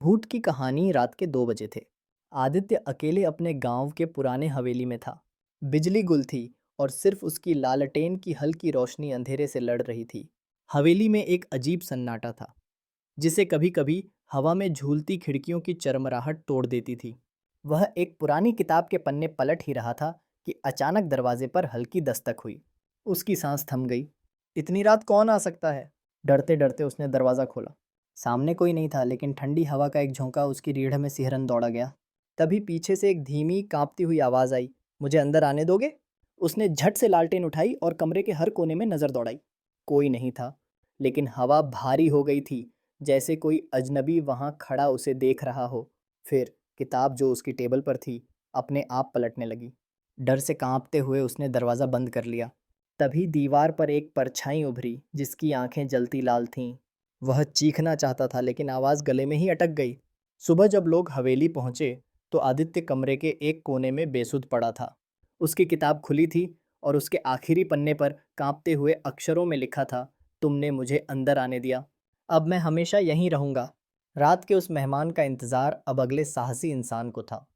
भूत की कहानी। रात के 2 बजे थे। आदित्य अकेले अपने गांव के पुराने हवेली में था। बिजली गुल थी और सिर्फ उसकी लालटेन की हल्की रोशनी अंधेरे से लड़ रही थी। हवेली में एक अजीब सन्नाटा था, जिसे कभी कभी हवा में झूलती खिड़कियों की चरमराहट तोड़ देती थी। वह एक पुरानी किताब के पन्ने पलट ही रहा था कि अचानक दरवाजे पर हल्की दस्तक हुई। उसकी सांस थम गई। इतनी रात कौन आ सकता है? डरते डरते उसने दरवाज़ा खोला। सामने कोई नहीं था, लेकिन ठंडी हवा का एक झोंका उसकी रीढ़ में सिहरन दौड़ा गया। तभी पीछे से एक धीमी कांपती हुई आवाज़ आई, मुझे अंदर आने दोगे? उसने झट से लालटेन उठाई और कमरे के हर कोने में नज़र दौड़ाई। कोई नहीं था, लेकिन हवा भारी हो गई थी, जैसे कोई अजनबी वहाँ खड़ा उसे देख रहा हो। फिर किताब जो उसकी टेबल पर थी, अपने आप पलटने लगी। डर से कांपते हुए उसने दरवाज़ा बंद कर लिया। तभी दीवार पर एक परछाई उभरी, जिसकी आंखें जलती लाल थीं। वह चीखना चाहता था, लेकिन आवाज़ गले में ही अटक गई। सुबह जब लोग हवेली पहुंचे, तो आदित्य कमरे के एक कोने में बेसुध पड़ा था। उसकी किताब खुली थी और उसके आखिरी पन्ने पर कांपते हुए अक्षरों में लिखा था, तुमने मुझे अंदर आने दिया, अब मैं हमेशा यहीं रहूंगा। रात के उस मेहमान का इंतज़ार अब अगले साहसी इंसान को था।